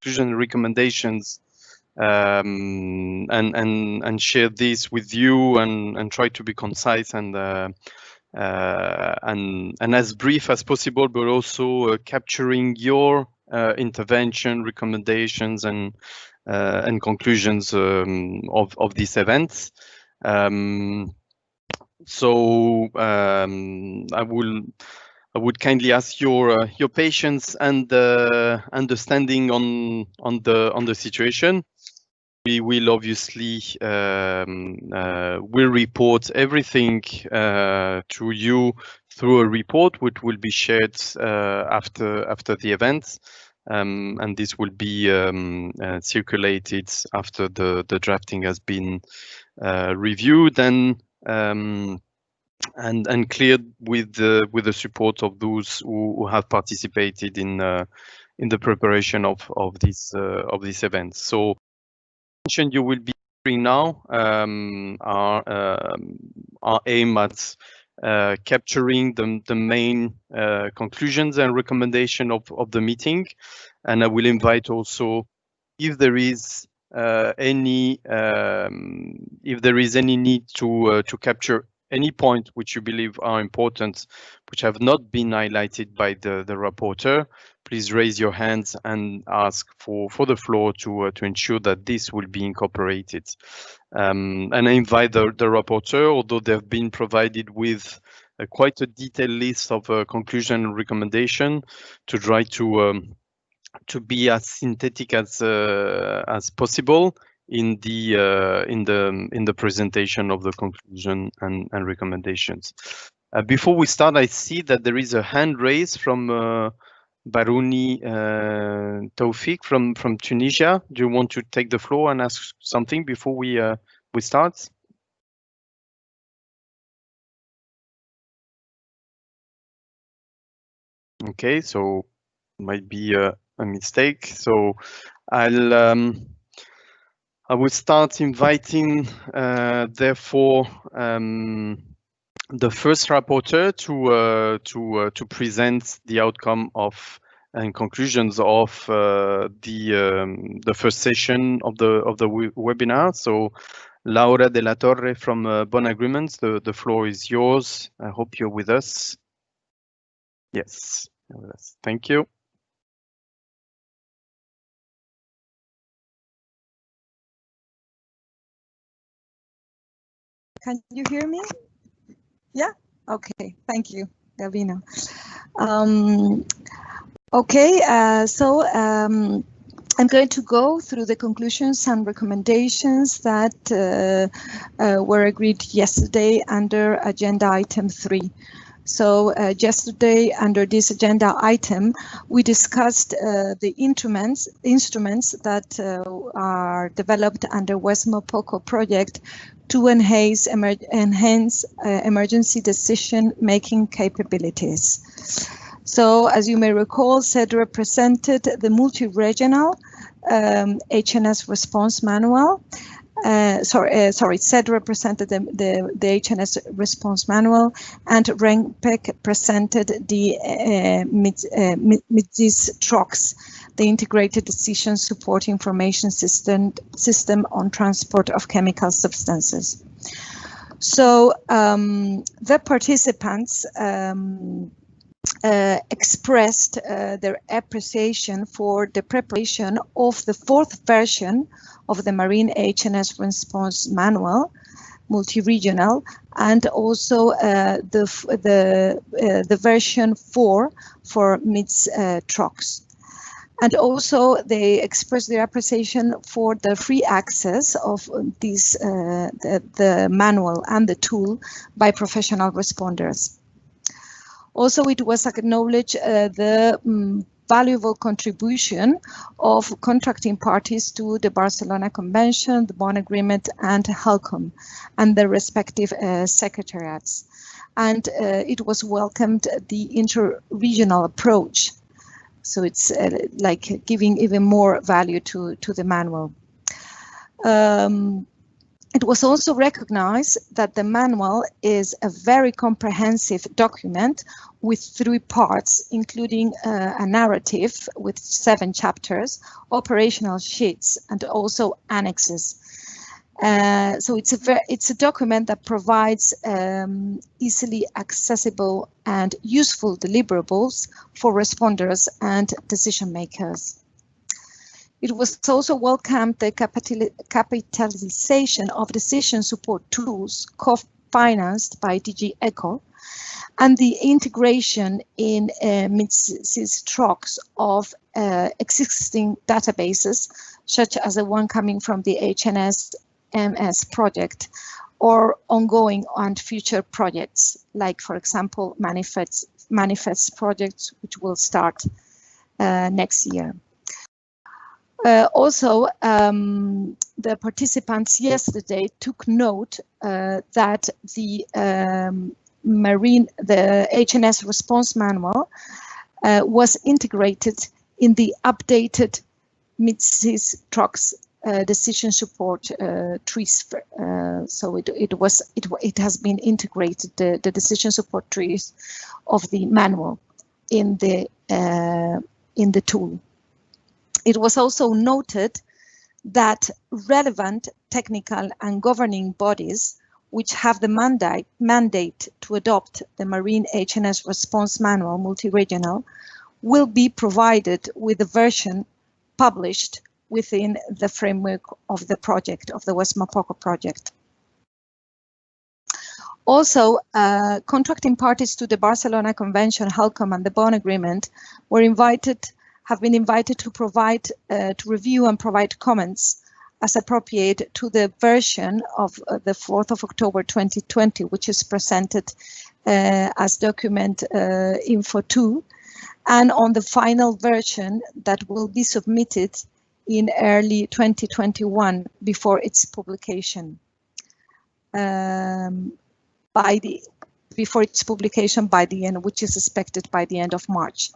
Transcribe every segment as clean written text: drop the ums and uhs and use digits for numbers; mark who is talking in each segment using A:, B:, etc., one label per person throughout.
A: conclusion and recommendations, and share this with you and try to be concise and as brief as possible, but also capturing your intervention, recommendations, and conclusions of these events. So I would kindly ask your patience and understanding on the situation. We will obviously will report everything to you through a report, which will be shared after the event, and this will be circulated after the drafting has been reviewed and cleared with the support of those who have participated in the preparation of these events. So, you will be hearing now our aim at capturing the main conclusions and recommendation of the meeting, and I will invite also if there is any need to capture any point which you believe are important, which have not been highlighted by the rapporteur, please raise your hands and ask for the floor to ensure that this will be incorporated. And I invite the rapporteur, although they've been provided with quite a detailed list of conclusion and recommendation, to try to be as synthetic as possible in the presentation of the conclusion and recommendations. Before we start, I see that there is a hand raised from Barouni Taufik from Tunisia. Do you want to take the floor and ask something before we start? Okay, so might be a mistake. So I will start inviting, therefore, the first rapporteur to present the outcome of and conclusions of the first session of the webinar. So, Laura de la Torre from Bon Agreements, the floor is yours. I hope you're with us. Yes, thank you.
B: Can you hear me? Yeah? Okay, thank you, Gavino. Okay, so I'm going to go through the conclusions and recommendations that were agreed yesterday under agenda item 3. So yesterday, under this agenda item, we discussed the instruments that are developed under WESMO-POCO project to enhance emergency decision-making capabilities. So, as you may recall, CEDRE presented the multi-regional HNS response manual. CEDRE presented the HNS response manual, and RENPEC presented the MIDIS-TROX, the Integrated Decision Support Information System on Transport of Chemical Substances. So the participants expressed their appreciation for the preparation of the 4th version of the Marine HNS Response Manual, multi-regional, and also the version 4 for MIDS-TROX. And also they expressed their appreciation for the free access of this, the manual and the tool by professional responders. Also, it was acknowledged the valuable contribution of contracting parties to the Barcelona Convention, the Bonn Agreement, and HELCOM, and their respective secretariats. And it was welcomed the inter-regional approach. So it's like giving even more value to the manual. It was also recognized that the manual is a very comprehensive document with 3 parts, including a narrative with 7 chapters, operational sheets, and also annexes. So it's a document that provides easily accessible and useful deliverables for responders and decision makers. It was also welcomed the capitalization of decision support tools co-financed by DG ECHO and the integration in MITSIS TROCs of existing databases, such as the one coming from the HNS MS project, or ongoing and future projects, like, for example, manifests projects, which will start next year. Also, the participants yesterday took note that the HNS response manual was integrated in the updated MITSIS TROCs decision support trees. So it has been integrated, the decision support trees of the manual in the tool. It was also noted that relevant technical and governing bodies which have the mandate to adopt the Marine HNS Response Manual multi-regional will be provided with a version published within the framework of the project, of the West Mapoko project. Also, contracting parties to the Barcelona Convention, HALCOM, and the Bonn Agreement have been invited to provide, to review and provide comments as appropriate to the version of the 4th of October 2020, which is presented as document info 2, and on the final version that will be submitted in early 2021 before its publication. Before its publication by the end, which is expected by the end of March.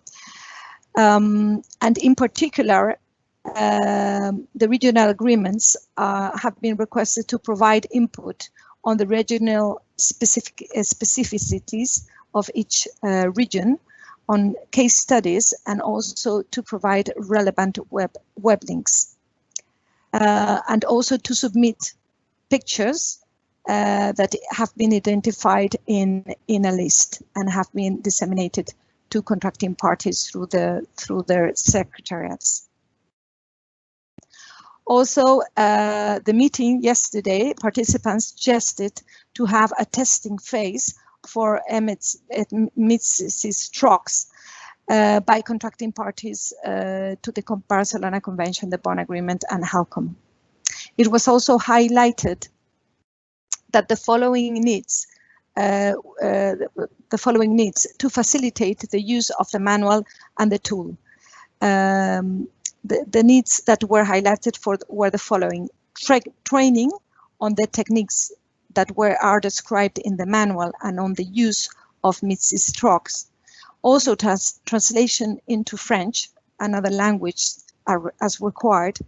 B: And in particular, the regional agreements have been requested to provide input on the regional specificities of each region, on case studies, and also to provide relevant web links. And also to submit pictures that have been identified in a list and have been disseminated to contracting parties through their secretariats. Also, the meeting yesterday, participants suggested to have a testing phase for MITSIS TROCs by contracting parties to the Barcelona Convention, the Bonn Agreement, and HALCOM. It was also highlighted that the following needs to facilitate the use of the manual and the tool. The needs that were highlighted were the following: training on the techniques that are described in the manual and on the use of MITSIS TROCs. Also translation into French, another language as required,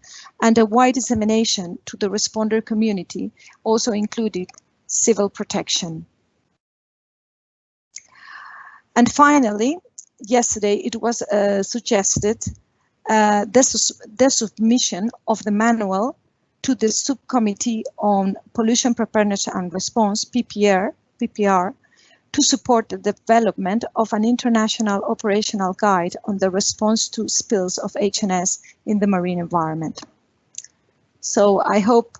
B: and a wide dissemination to the responder community, also including civil protection. And finally, yesterday it was suggested the submission of the manual to the Subcommittee on Pollution Preparedness and Response, PPR, to support the development of an international operational guide on the response to spills of HNS in the marine environment. So I hope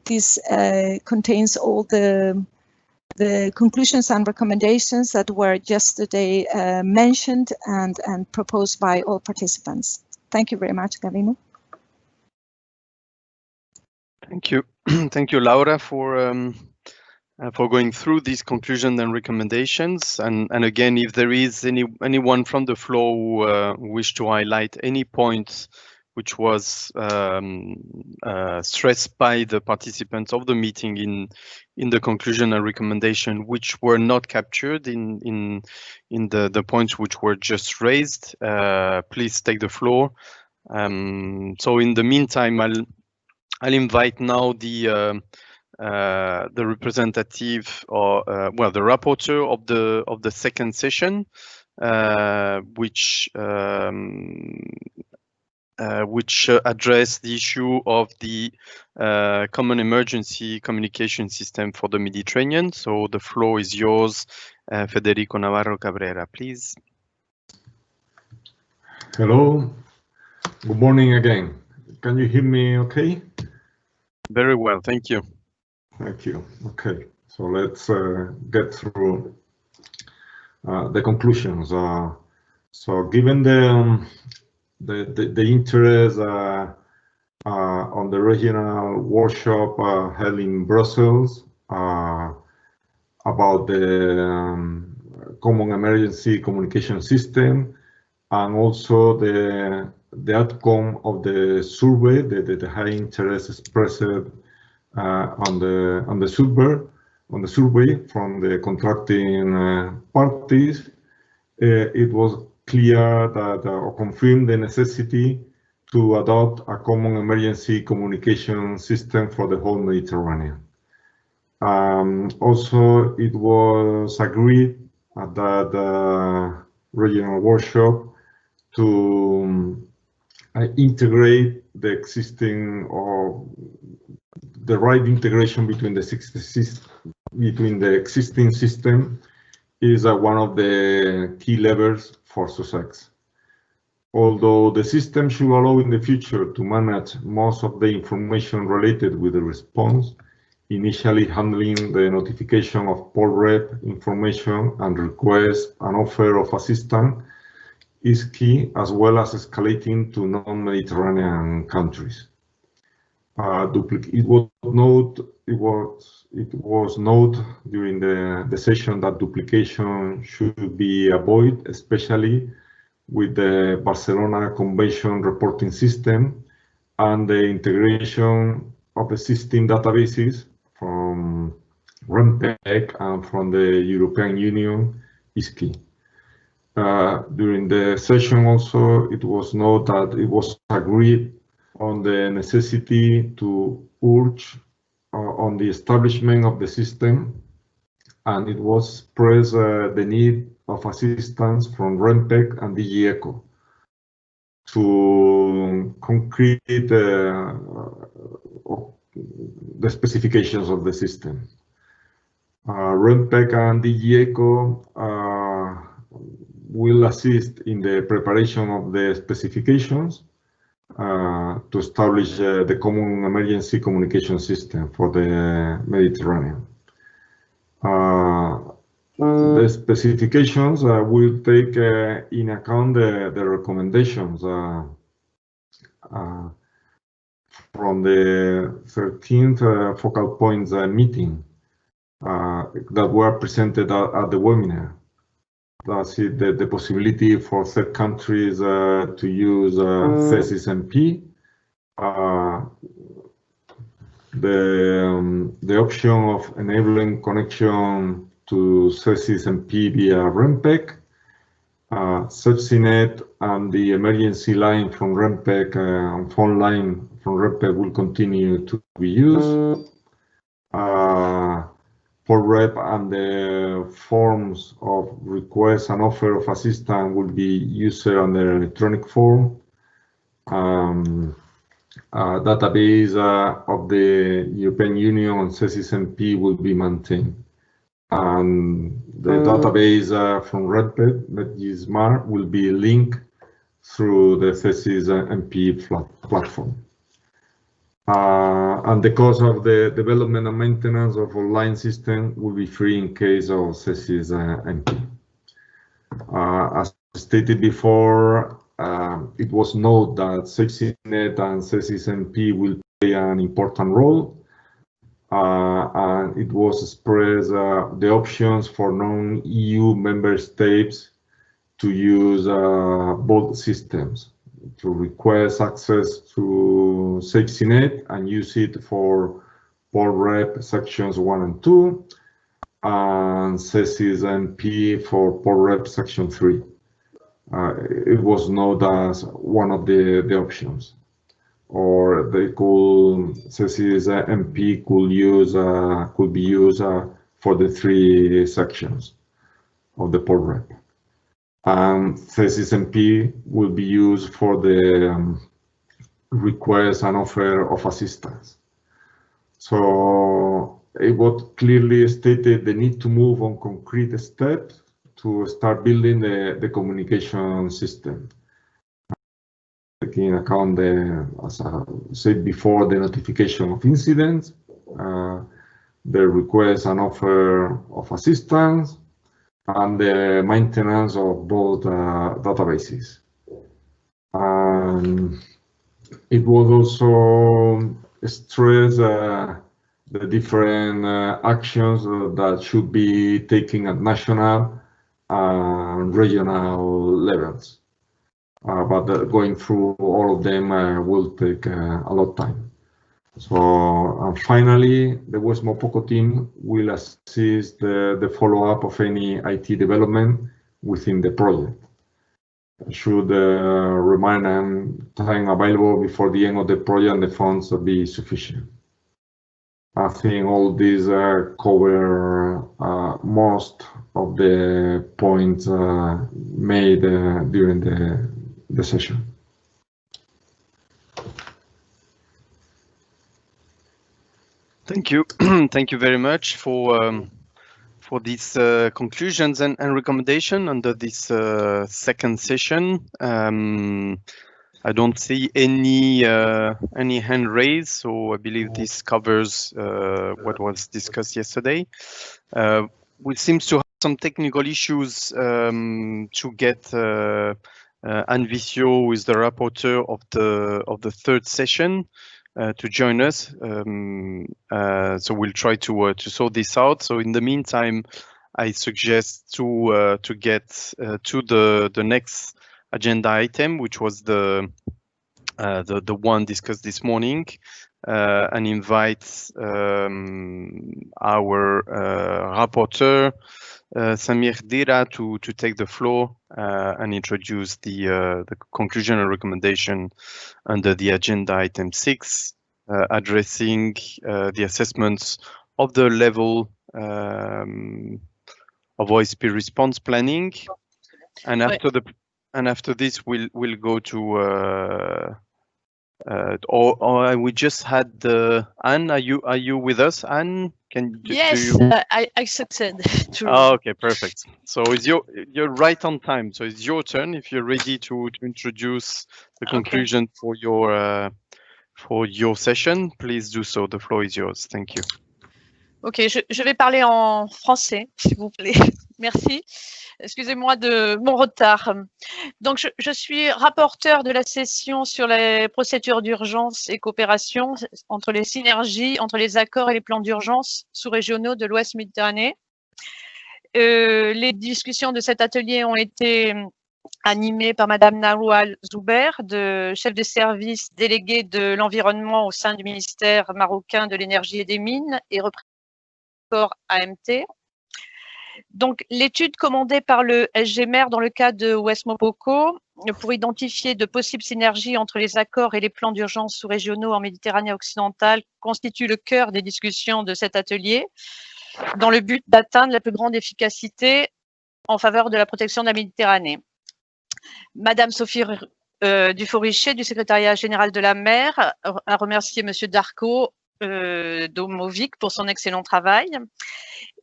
B: this contains all the conclusions and recommendations that were yesterday mentioned and proposed by all participants. Thank you very much, Gavino.
A: Thank you. Thank you, Laura, for going through these conclusions and recommendations. And again, if there is anyone from the floor who wish to highlight any points which was stressed by the participants of the meeting in the conclusion and recommendation, which were not captured in the points which were just raised, please take the floor. So in the meantime, I'll invite now the representative, or well, the rapporteur of the second session, which address the issue of the common emergency communication system for the Mediterranean. So the floor is yours, Federico Navarro Cabrera, please.
C: Hello, good morning again. Can you hear me okay?
A: Very well, thank you.
C: Thank you. Okay, so let's get through the conclusions. So given the interest on the regional workshop held in Brussels about the common emergency communication system, and also the outcome of the survey, the high interest expressed on the survey from the contracting parties, it was clear that or confirmed the necessity to adopt a common emergency communication system for the whole Mediterranean. Also, it was agreed at that regional workshop to integrate the existing, or the right integration between the existing system is one of the key levers for success. Although the system should allow in the future to manage most of the information related with the response, initially handling the notification of port rep information and request and offer of assistance is key, as well as escalating to non-Mediterranean countries. It was noted during the session that duplication should be avoided, especially with the Barcelona Convention reporting system and the integration of existing databases from REMPEC and from the European Union is key. During the session also, it was noted that it was agreed on the necessity to urge on the establishment of the system, and it was expressed the need of assistance from REMPEC and DG ECO to concrete the specifications of the system. REMPEC and DG ECO will assist in the preparation of the specifications to establish the common emergency communication system for the Mediterranean. The specifications will take in account the recommendations from the 13th focal points meeting that were presented at the webinar. That's it, the possibility for third countries to use CESIS-MP, the option of enabling connection to CESIS-MP via REMPEC, SafeCNet, and the emergency line from REMPEC and phone line from REMPEC will continue to be used. Port rep and the forms of request and offer of assistance will be used on the electronic form. Database of the European Union and CESIS-MP will be maintained. And the database from REMPEC, MedGismart, will be linked through the CESIS-MP platform. And the cost of the development and maintenance of online system will be free in case of CESIS-MP. As stated before, it was noted that SafeCNet and CESIS-MP will play an important role, and it was expressed the options for non-EU member states to use both systems, to request access to SafeCNet and use it for port rep sections 1 and 2, and CESIS-MP for port rep section 3. It was noted as one of the options. or they could, CESIS MP could be used for the 3 sections of the port rep. And CESIS MP will be used for the request and offer of assistance. So it was clearly stated the need to move on concrete steps to start building the communication system. Taking account as I said before, the notification of incidents, the request and offer of assistance, and the maintenance of both databases. It was also stressed the different actions that should be taken at national and regional levels. But going through all of them will take a lot of time. So finally, the West Mopoko team will assist the follow-up of any IT development within the project. I should remind them time available before the end of the project and the funds will be sufficient. I think all these cover most of the points made during the session.
A: Thank you. Thank you very much for these conclusions and recommendation under this second session. I don't see any hand raised, so I believe this covers what was discussed yesterday. We seems to have some technical issues to get Anne Vicio, who is the rapporteur of the third session, to join us. So we'll try to sort this out. So in the meantime, I suggest to get to the next agenda item, which was the one discussed this morning, and invite our rapporteur Samir Dira to take the floor and introduce the conclusion and recommendation under the agenda item 6, addressing the assessments of the level of OSP response planning, and after this we'll go to or we just had Anne. Are you with us, Anne?
D: Yes, I succeed.
A: Oh, okay, perfect. So you're right on time. So it's your turn if you're ready to introduce the conclusion for your session. Please do so. The floor is yours. Thank you.
D: Ok, je vais parler en français, s'il vous plaît. Merci. Excusez-moi de mon retard. Donc, je suis rapporteur de la session sur les procédures d'urgence et coopération entre les synergies, entre les accords et les plans d'urgence sous-régionaux de l'Ouest Méditerranée. Les discussions de cet atelier ont été animées par Madame Naroual Zouber, chef de service délégué de l'environnement au sein du ministère marocain de l'énergie et des mines et représentant AMT. Donc, l'étude commandée par le SGMR dans le cadre de West Mopoko pour identifier de possibles synergies entre les accords et les plans d'urgence sous-régionaux en Méditerranée occidentale constitue le cœur des discussions de cet atelier, dans le but d'atteindre la plus grande efficacité en faveur de la protection de la Méditerranée. Madame Sophie Dufault-Richer, du secrétariat général de la mer, a remercié Monsieur Darco Domovic pour son excellent travail.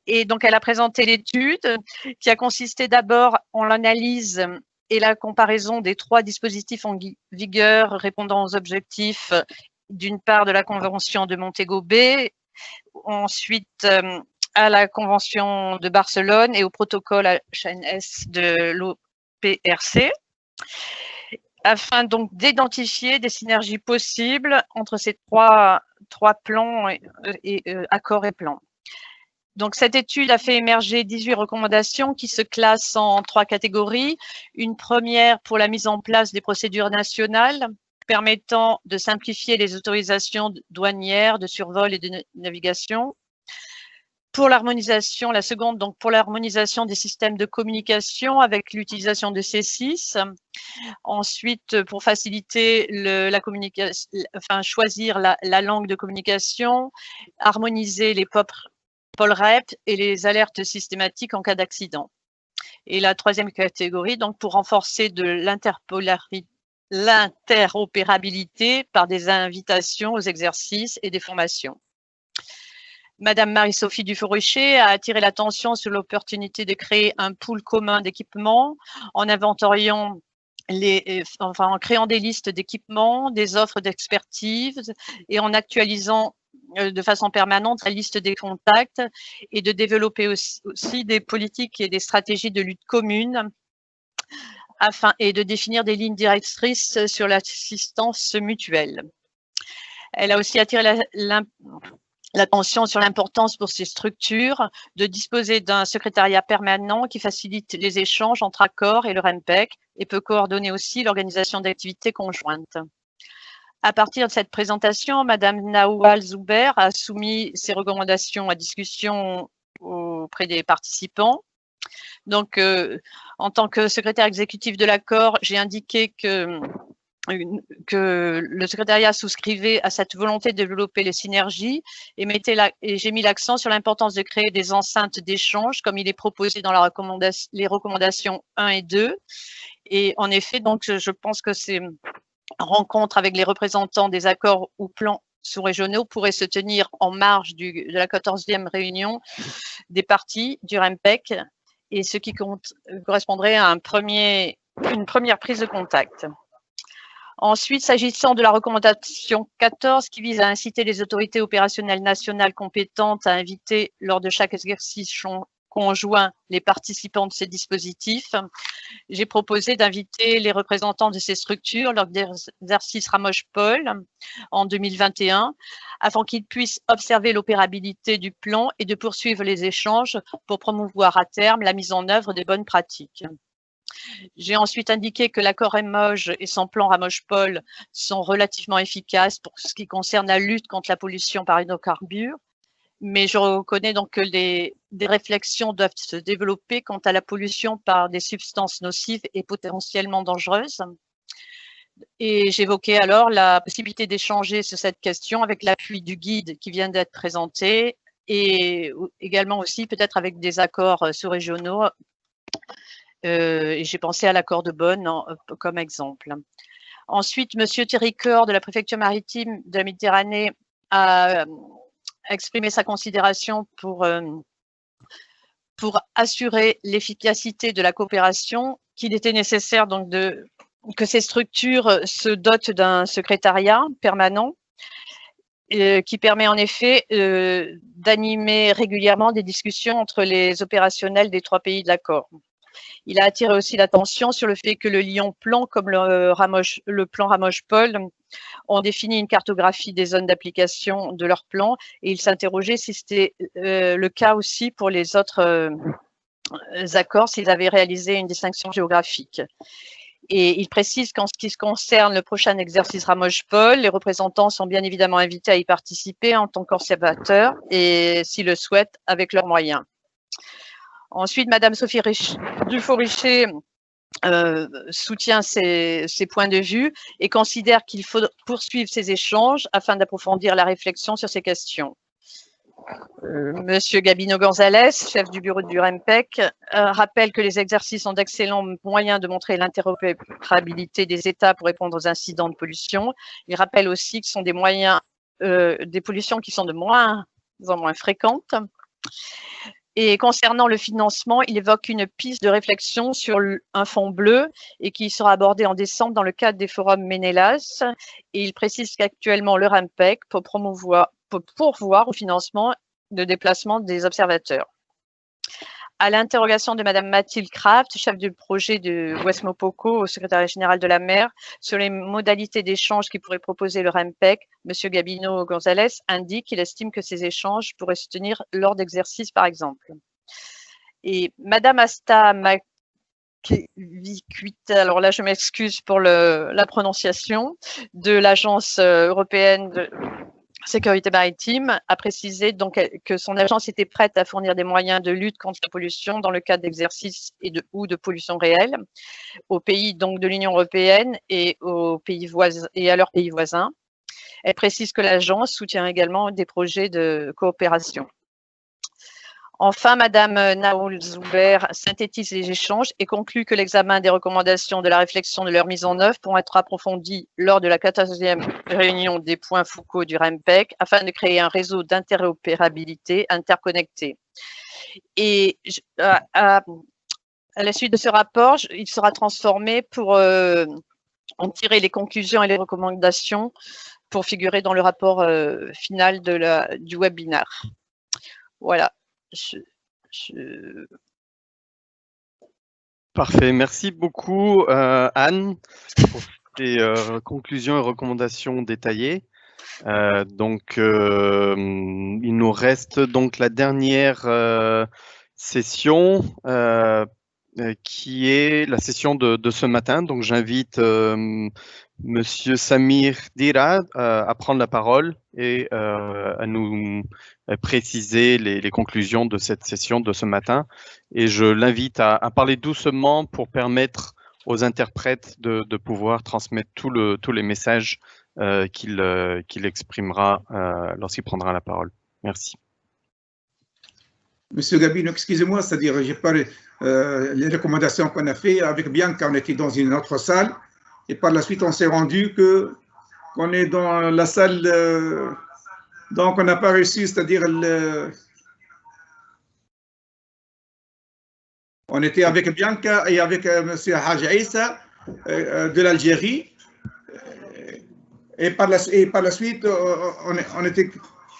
D: Et donc, elle a présenté l'étude qui a consisté d'abord en l'analyse et la comparaison des 3 dispositifs en vigueur répondant aux objectifs, d'une part, de la Convention de Montego Bay, ensuite à la Convention de Barcelone et au protocole HNS de l'OPRC, afin donc d'identifier des synergies possibles entre ces trois plans et accords et plans. Donc, cette étude a fait émerger 18 recommandations qui se classent en 3 catégories. Une première pour la mise en place des procédures nationales permettant de simplifier les autorisations douanières de survol et de navigation. Pour l'harmonisation, la seconde, donc pour l'harmonisation des systèmes de communication avec l'utilisation de C6. Ensuite, pour faciliter la communication, enfin choisir la langue de communication, harmoniser les POL-REP et les alertes systématiques en cas d'accident. Et la troisième catégorie, donc pour renforcer de l'interopérabilité par des invitations aux exercices et des formations. Madame Marie-Sophie Dufour-Ruchet a attiré l'attention sur l'opportunité de créer un pool commun d'équipements en inventoriant en créant des listes d'équipements, des offres d'expertise et en actualisant de façon permanente la liste des contacts et de développer aussi des politiques et des stratégies de lutte communes et de définir des lignes directrices sur l'assistance mutuelle. Elle a aussi attiré l'attention sur l'importance pour ces structures de disposer d'un secrétariat permanent qui facilite les échanges entre accords et le REMPEC et peut coordonner aussi l'organisation d'activités conjointes. À partir de cette présentation, Madame Nawal Zouber a soumis ses recommandations à discussion auprès des participants. Donc, en tant que secrétaire exécutif de l'accord, j'ai indiqué que le secrétariat souscrivait à cette volonté de développer les synergies et j'ai mis l'accent sur l'importance de créer des enceintes d'échange comme il est proposé dans les recommandations 1 et 2. Et en effet, donc, je pense que ces rencontres avec les représentants des accords ou plans sous-régionaux pourraient se tenir en marge de la 14e réunion des parties du REMPEC et ce qui correspondrait à une première prise de contact. Ensuite, s'agissant de la recommandation 14 qui vise à inciter les autorités opérationnelles nationales compétentes à inviter lors de chaque exercice conjoint les participants de ces dispositifs, j'ai proposé d'inviter les représentants de ces structures lors des exercices Ramoche-Paul en 2021 afin qu'ils puissent observer l'opérabilité du plan et de poursuivre les échanges pour promouvoir à terme la mise en œuvre des bonnes pratiques. J'ai ensuite indiqué que l'accord Ramoche et son plan Ramoche-Paul sont relativement efficaces pour ce qui concerne la lutte contre la pollution par hydrocarbures, mais je reconnais donc que des réflexions doivent se développer quant à la pollution par des substances nocives et potentiellement dangereuses. Et j'évoquais alors la possibilité d'échanger sur cette question avec l'appui du guide qui vient d'être présenté et également aussi peut-être avec des accords sous-régionaux. Et j'ai pensé à l'accord de Bonn comme exemple. Ensuite, Monsieur Thierry Coeur de la préfecture maritime de la Méditerranée a exprimé sa considération pour assurer l'efficacité de la coopération, qu'il était nécessaire donc que ces structures se dotent d'un secrétariat permanent qui permet en effet d'animer régulièrement des discussions entre les opérationnels des 3 pays de l'accord. Il a attiré aussi l'attention sur le fait que le Lyon-Plan, comme le plan Ramoche-Paul, ont défini une cartographie des zones d'application de leur plan et il s'interrogeait si c'était le cas aussi pour les autres accords, s'ils avaient réalisé une distinction géographique. Et il précise qu'en ce qui concerne le prochain exercice Ramoche-Paul, les représentants sont bien évidemment invités à y participer en tant qu'observateurs et, s'ils le souhaitent, avec leurs moyens. Ensuite, Madame Sophie Dufour-Ruchet soutient ces points de vue et considère qu'il faut poursuivre ces échanges afin d'approfondir la réflexion sur ces questions. Monsieur Gabino Gonzalez, chef du bureau du REMPEC, rappelle que les exercices sont d'excellents moyens de montrer l'interopérabilité des États pour répondre aux incidents de pollution. Il rappelle aussi que ce sont des moyens, des pollutions qui sont de moins en moins fréquentes. Et concernant le financement, il évoque une piste de réflexion sur un fonds bleu et qui sera abordé en décembre dans le cadre des forums Ménélas. Et il précise qu'actuellement, le REMPEC peut pourvoir au financement de déplacement des observateurs. À l'interrogation de Madame Mathilde Kraft, chef du projet de Ouest-Mopoko au secrétariat général de la mer, sur les modalités d'échange qui pourrait proposer le REMPEC, Monsieur Gabino Gonzalez indique qu'il estime que ces échanges pourraient se tenir lors d'exercices, par exemple. Et Madame Asta Makivikwita, alors là je m'excuse pour la prononciation, de l'Agence européenne sécurité maritime a précisé donc que son agence était prête à fournir des moyens de lutte contre la pollution dans le cadre d'exercices ou de pollution réelle aux pays donc de l'Union européenne et aux pays voisins et à leurs pays voisins. Elle précise que l'agence soutient également des projets de coopération. Enfin, Madame Naoul Zuber synthétise les échanges et conclut que l'examen des recommandations de la réflexion de leur mise en œuvre pourront être approfondis lors de la 14e réunion des points focaux du REMPEC afin de créer un réseau d'interopérabilité interconnecté. Et à la suite de ce rapport, il sera transformé pour en tirer les conclusions et les recommandations pour figurer dans le rapport final du webinaire. Voilà.
A: Parfait, merci beaucoup Anne pour tes conclusions et recommandations détaillées. Donc il nous reste donc la dernière session qui est la session de ce matin. Donc j'invite Monsieur Samir Dira à prendre la parole et à nous préciser les conclusions de cette session de ce matin. Et je l'invite à parler doucement pour permettre aux interprètes de pouvoir transmettre tous les messages qu'il exprimera lorsqu'il prendra la parole. Merci.
E: Monsieur Gabino, excusez-moi, c'est-à-dire j'ai pas les recommandations qu'on a fait avec Bianca, on était dans une autre salle et par la suite on s'est rendu qu'on est dans la salle, donc on n'a pas réussi, c'est-à-dire on était avec Bianca et avec Monsieur Haja Issa de l'Algérie et par la suite on était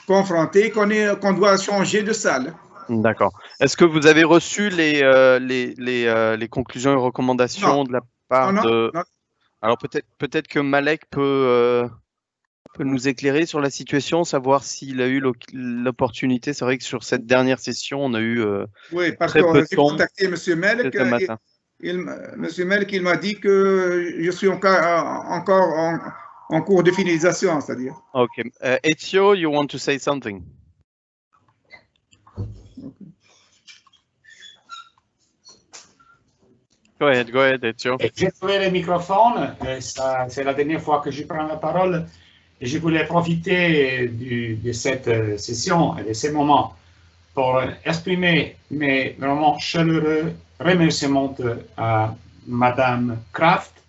E: confronté qu'on doit changer de salle.
A: D'accord. Est-ce que vous avez reçu les conclusions et recommandations de la part de... Non. Alors peut-être que Malek peut nous éclairer sur la situation, savoir s'il a eu l'opportunité. C'est vrai que sur cette dernière session, on a eu
E: oui, parce que j'ai contacté M. Malek. Monsieur Malek, il m'a dit que je suis encore en cours de finalisation, c'est-à-dire.
A: Ok. Ezio, you want to say something? Go ahead, Ezio.
F: J'ai trouvé le microphone, c'est la dernière fois que je prends la parole et je voulais profiter de cette session et de ces moments pour exprimer mes vraiment chaleureux remerciements à Madame Kraft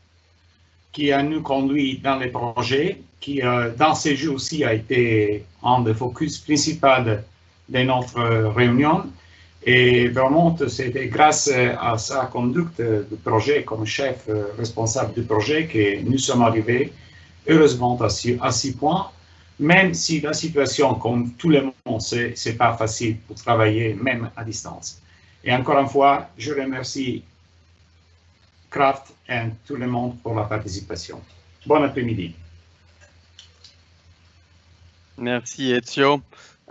F: qui a nous conduit dans les projets, qui dans ces jours aussi a été un des focus principaux de notre réunion. Et vraiment, c'était grâce à sa conduite du projet comme chef responsable du projet que nous sommes arrivés heureusement à 6 points, même si la situation, comme tout le monde sait, c'est pas facile pour travailler même à distance. Et encore une fois, je remercie Kraft et tout le monde pour la participation. Bon après-midi.
A: Merci Ezio.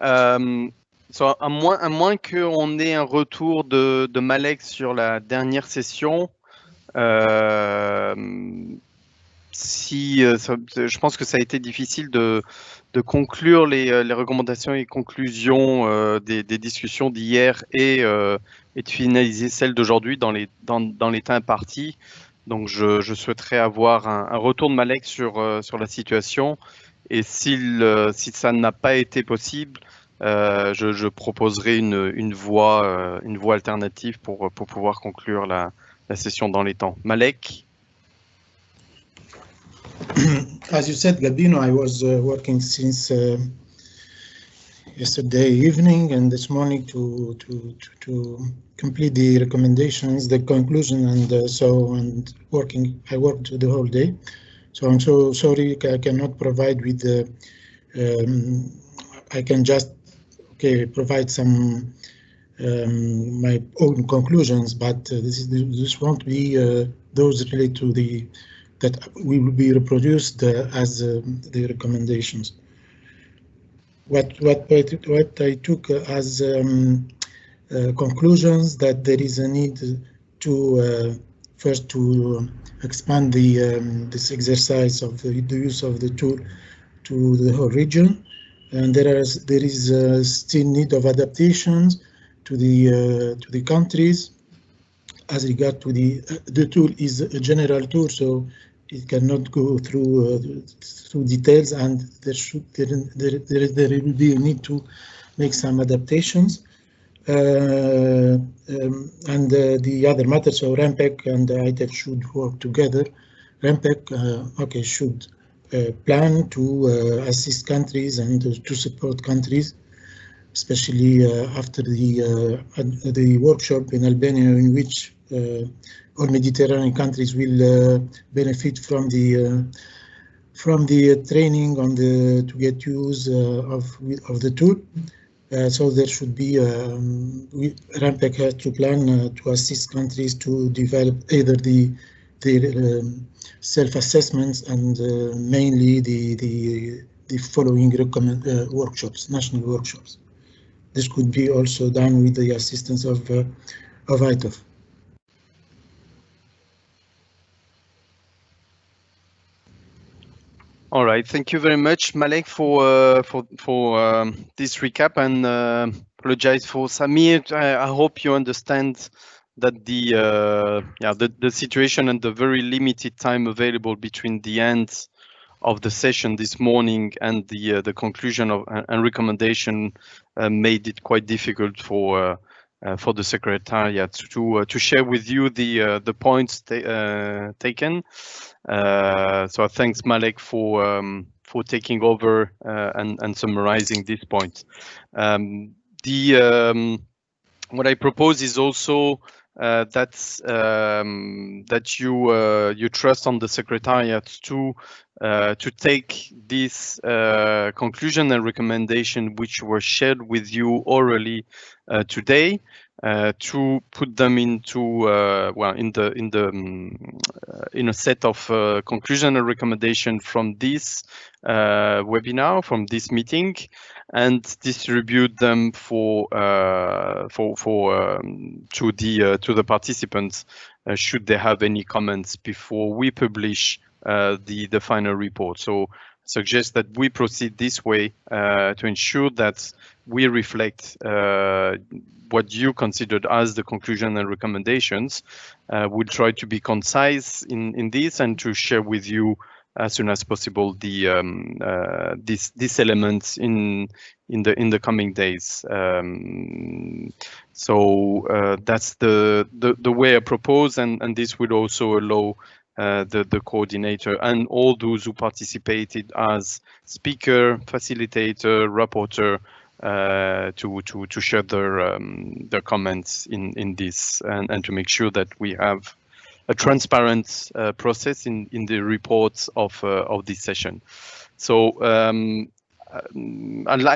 A: À moins qu'on ait un retour de Malek sur la dernière session, je pense que ça a été difficile de conclure les recommandations et conclusions des discussions d'hier et de finaliser celles d'aujourd'hui dans les temps impartis. Donc je souhaiterais avoir un retour de Malek sur la situation, et si ça n'a pas été possible, je proposerai une voie alternative pour pouvoir conclure la session dans les temps. Malek?
G: As you said, Gabino, I was working since yesterday evening and this morning to complete the recommendations, the conclusion, and I worked the whole day. So I'm so sorry I cannot provide with the. I can just provide some my own conclusions, but this won't be those related to that will be reproduced as the recommendations. What I took as conclusions, that there is a need to first to expand this exercise of the use of the tool to the whole region, and there is still need of adaptations to the countries. As regard to the tool is a general tool, so it cannot go through details, and there will be a need to make some adaptations. And the other matters, so RAMPEC and ITEC should work together. RAMPEC, should plan to assist countries and to support countries, especially after the workshop in Albania, in which all Mediterranean countries will benefit from the training on to get use of the tool. So there should be RAMPEC has to plan to assist countries to develop either the self-assessments and mainly the following workshops, national workshops. This could be also done with the assistance of ITOF.
A: All right, thank you very much, Malek, for this recap, and apologize for Samir. I hope you understand that the situation and the very limited time available between the end of the session this morning and the conclusion of and recommendation made it quite difficult for the Secretariat to share with you the points taken. So thanks, Malek, for taking over and summarizing this point. What I propose is also that you trust on the Secretariat to take this conclusion and recommendation which were shared with you orally today, to put them into in a set of conclusion and recommendation from this webinar, from this meeting, and distribute them to the participants should they have any comments before we publish the final report. So suggest that we proceed this way to ensure that we reflect what you considered as the conclusion and recommendations. We'll try to be concise in this and to share with you as soon as possible these elements in the coming days. So that's the way I propose, and this would also allow the coordinator and all those who participated as speaker, facilitator, rapporteur to share their comments in this, and to make sure that we have a transparent process in the reports of this session. So